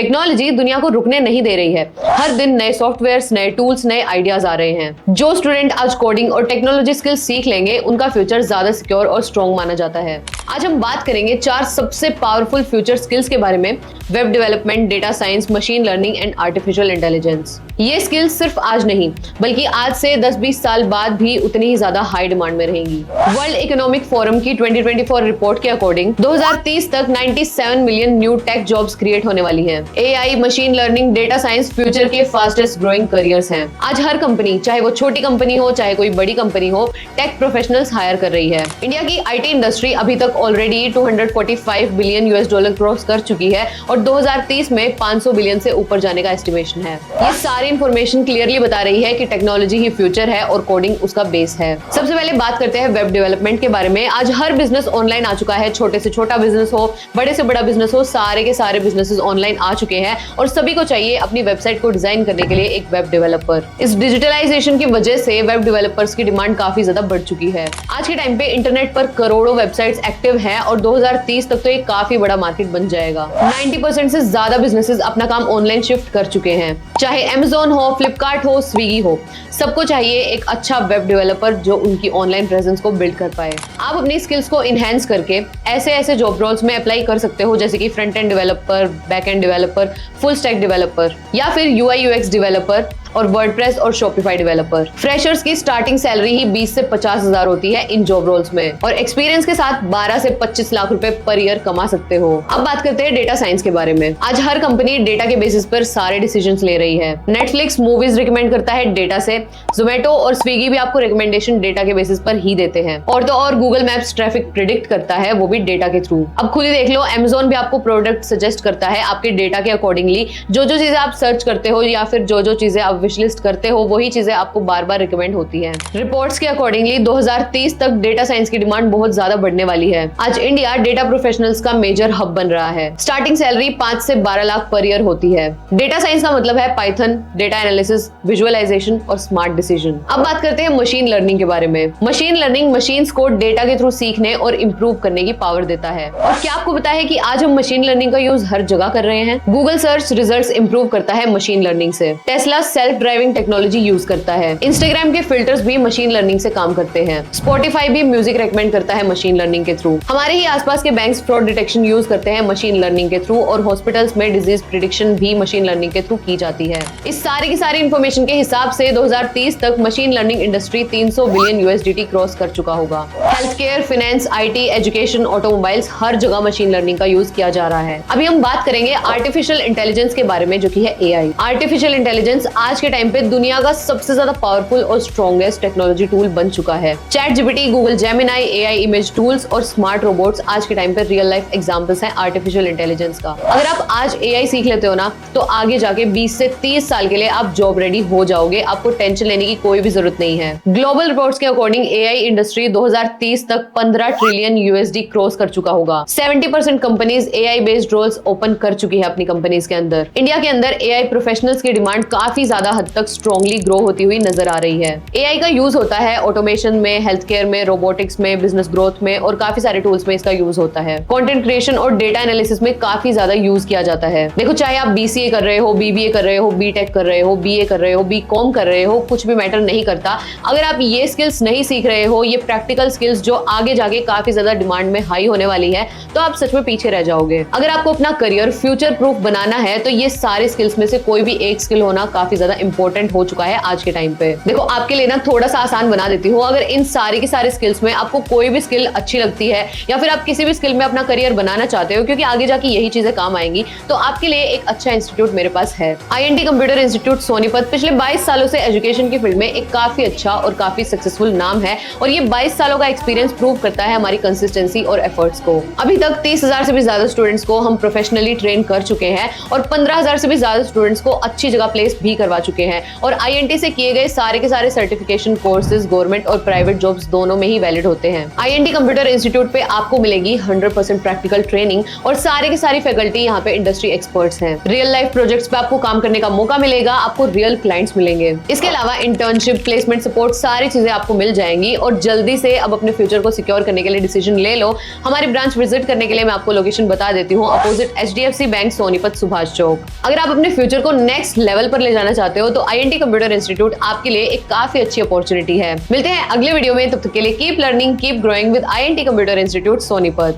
Technology दुनिया को रुकने नहीं दे रही है। हर दिन नए सॉफ्टवेयर्स, नए टूल्स, नए आइडियाज आ रहे हैं। जो स्टूडेंट आज कोडिंग और टेक्नोलॉजी स्किल्स सीख लेंगे, उनका फ्यूचर ज्यादा सिक्योर और स्ट्रॉन्ग माना जाता है। आज हम बात करेंगे 4 सबसे पावरफुल फ्यूचर स्किल्स के बारे में। Web development, data science, machine learning and artificial intelligence. ये स्किल्स सिर्फ आज नहीं, बल्कि आज से 10-20 साल बाद भी उतनी ही ज्यादा हाई डिमांड में रहेंगी। वर्ल्ड इकोनॉमिक फोरम की 2024 रिपोर्ट के अकॉर्डिंग 2030 तक 97 million new tech jobs create होने वाली हैं। AI, machine learning, data science future के फास्टेस्ट ग्रोइंग करियर्स हैं। आज हर कंपनी, चाहे वो छोटी कंपनी हो चाहे कोई बड़ी कंपनी हो, टेक प्रोफेशनल्स हायर कर रही है। इंडिया की आईटी इंडस्ट्री अभी तक ऑलरेडी $245 बिलियन क्रॉस कर चुकी है और 2030 में 500 बिलियन से ऊपर जाने का एस्टिमेशन है। ये सारी इंफॉर्मेशन क्लियरली बता रही है कि टेक्नोलॉजी ही फ्यूचर है और कोडिंग उसका बेस है। सबसे पहले बात करते हैं वेब डेवलपमेंट के बारे में। आज हर बिजनेस ऑनलाइन आ चुका है। छोटे से छोटा बिजनेस हो, बड़े से बड़ा बिजनेस हो, सारे के सारे बिजनेसेस ऑनलाइन आ चुके हैं और सभी को चाहिए अपनी वेबसाइट को डिजाइन करने के लिए एक वेब डेवलपर। इस डिजिटलाइजेशन की वजह से वेब डेवलपर्स की डिमांड काफी ज्यादा बढ़ चुकी है। आज के टाइम पे इंटरनेट पर करोड़ों वेबसाइट्स एक्टिव हैं और 2030 तक तो एक काफी बड़ा मार्केट बन जाएगा। 90% से ज्यादा बिजनेसेस अपना काम ऑनलाइन शिफ्ट कर चुके हैं। चाहे Amazon हो, फ्लिपकार्ट हो, स्विगी हो, सबको चाहिए एक अच्छा वेब डेवलपर जो उनकी ऑनलाइन प्रेजेंस को बिल्ड कर पाए। आप अपनी स्किल्स को इनहेंस करके ऐसे जॉब रोल्स में अप्लाई कर सकते हो, जैसे कि front end developer, back end developer, full stack developer या फिर UI UX डेवलपर और वर्डप्रेस और शॉपिफाई डेवलपर। फ्रेशर्स की स्टार्टिंग सैलरी ही 20 से 50 हजार होती है इन जॉब रोल्स में और एक्सपीरियंस के साथ 12 से 25 लाख रुपए पर ईयर कमा सकते हो। अब बात करते हैं डेटा साइंस के बारे में। आज हर कंपनी डेटा के बेसिस पर सारे डिसीजंस ले रही है। नेटफ्लिक्स मूवीज रिकमेंड करता है डेटा से, जोमेटो और स्विगी भी आपको रिकमेंडेशन डेटा के बेसिस पर ही देते हैं और तो और गूगल मैप्स ट्रैफिक प्रिडिक्ट करता है, वो भी डेटा के थ्रू। अब खुद ही देख लो, Amazon भी आपको प्रोडक्ट सजेस्ट करता है आपके डेटा के अकॉर्डिंगली। जो चीजें आप सर्च करते हो या फिर जो चीजें आप विश लिस्ट करते हो, वही चीजें आपको बार बार रिकमेंड होती हैं। रिपोर्ट्स के अकॉर्डिंगली 2030 तक डेटा साइंस की डिमांड बहुत ज्यादा बढ़ने वाली है। आज इंडिया डेटा प्रोफेशनल्स का मेजर हब बन रहा है। स्टार्टिंग सैलरी 5 से 12 लाख पर ईयर होती है। डेटा साइंस का मतलब है पाइथन, डेटा एनालिसिस, विजुअलाइजेशन और स्मार्ट डिसीजन। अब बात करते हैं मशीन लर्निंग के बारे में। मशीन लर्निंग मशीन्स को डेटा के थ्रू सीखने और इंप्रूव करने की पावर देता है। और क्या आपको पता है कि आज हम मशीन लर्निंग का यूज हर जगह कर रहे हैं? गूगल सर्च रिजल्ट्स इंप्रूव करता है मशीन लर्निंग से। Tesla self driving technology use करता है। इंस्टाग्राम के फिल्टर्स भी मशीन लर्निंग से काम करते हैं। स्पॉटिफाई भी म्यूजिक रेकमेंड करता है मशीन लर्निंग के थ्रू। हमारे ही आसपास के बैंक्स फ्रॉड डिटेक्शन यूज करते हैं मशीन लर्निंग के थ्रू और हॉस्पिटल्स में डिजीज प्रिडिक्शन भी मशीन लर्निंग के थ्रू की जाती है। इस सारी की सारी इंफॉर्मेशन के हिसाब से 2030 तक machine learning industry 300 billion USDT cross कर चुका होगा। Health care, finance, IT, education, automobiles, हर जगह मशीन लर्निंग का यूज किया जा रहा है। अभी हम बात करेंगे आर्टिफिशियल इंटेलिजेंस के बारे में, जो कि है AI। आर्टिफिशियल इंटेलिजेंस आज के टाइम पे दुनिया का सबसे ज्यादा पावरफुल और स्ट्रॉन्गेस्ट टेक्नोलॉजी टूल बन चुका है। ChatGPT, Google Gemini, AI image tools और स्मार्ट रोबोट्स आज के टाइम पे रियल लाइफ एग्जांपल्स हैं आर्टिफिशियल इंटेलिजेंस का। अगर आप आज AI सीख लेते हो ना, तो आगे जाके 20 से 30 साल के लिए आप जॉब रेडी हो जाओगे। आपको टेंशन लेने की कोई भी जरूरत नहीं है। ग्लोबल रिपोर्ट्स के अकॉर्डिंग AI इंडस्ट्री 2030 तक 15 ट्रिलियन USD क्रॉस कर चुका होगा। 70% companies AI based roles open कर चुकी है अपनी कंपनीज के अंदर। इंडिया के अंदर AI प्रोफेशनल्स की डिमांड काफी ज्यादा हद तक स्ट्रॉन्गली ग्रो होती हुई नजर आ रही है। AI का यूज होता है ऑटोमेशन में, हेल्थ केयर में, रोबोटिक्स में, बिजनेस ग्रोथ में और काफी सारे टूल्स में इसका यूज होता है। कंटेंट क्रिएशन और डेटा एनालिसिस में काफी ज्यादा यूज किया जाता है। देखो, चाहे आप BCA कर रहे हो, BBA कर रहे हो, BTech कर रहे हो, BA कर रहे हो, BCom कर रहे हो, कुछ भी मैटर नहीं करता। अगर आप ये स्किल्स नहीं सीख रहे हो, ये प्रैक्टिकल स्किल्स जो आगे जाके काफी ज्यादा डिमांड में हाई होने वाली है, तो आप सच में पीछे रह जाओगे। अगर आपको अपना करियर फ्यूचर प्रूफ बनाना है, तो ये सारे स्किल्स में से कोई भी एक स्किल होना काफी ज्यादा इंपॉर्टेंट हो चुका है आज के टाइम पे। देखो, आपके लिए ना थोड़ा सा आसान बना देती हूँ। अगर इन सारी की सारी स्किल्स में आपको कोई भी स्किल अच्छी लगती है या फिर आप किसी भी स्किल में अपना करियर बनाना चाहते हो, क्योंकि आगे जाके यही चीजें काम आएंगी, तो आपके लिए एक अच्छा इंस्टीट्यूट मेरे पास है। INT कंप्यूटर इंस्टीट्यूट सोनीपत पिछले 22 सालों से एजुकेशन की फील्ड में एक काफी अच्छा और काफी सक्सेसफुल नाम है और ये 22 सालों का एक्सपीरियंस प्रूव करता है हमारी कंसिस्टेंसी और एफर्ट्स को। अभी तक 30,000 से भी ज्यादा स्टूडेंट्स को हम प्रोफेशनली ट्रेन कर चुके हैं और 15,000 से भी ज्यादा स्टूडेंट्स को अच्छी जगह प्लेस भी करवा चुके हैं और INT से किए गए सारे के सारे सर्टिफिकेशन कोर्सेज गवर्नमेंट और प्राइवेट जॉब्स दोनों में ही वैलिड होते हैं। INT कंप्यूटर इंस्टीट्यूट पे आपको मिलेगी 100% प्रैक्टिकल ट्रेनिंग और सारे के सारी फैकल्टी यहाँ पे इंडस्ट्री एक्सपर्ट्स हैं। रियल लाइफ प्रोजेक्ट्स पे आपको काम करने का मौका मिलेगा, आपको रियल क्लाइंट्स मिलेंगे। इसके अलावा इंटर्नशिप, प्लेसमेंट सपोर्ट, सारी चीजें आपको मिल जाएंगी। और जल्दी से अब अपने फ्यूचर को सिक्योर करने के लिए डिसीजन ले लो। हमारी ब्रांच विजिट करने के लिए मैं आपको लोकेशन बता देती हूँ, opposite HDFC bank, Sonipat, Subhash Chowk. अगर आप अपने फ्यूचर को नेक्स्ट लेवल पर ले जाना चाहते हो तो INT कंप्यूटर इंस्टीट्यूट आपके लिए एक काफी अच्छी अपॉर्चुनिटी है। मिलते हैं अगले वीडियो में, तब तक के लिए keep learning, keep growing with INT computer institute, Sonipat.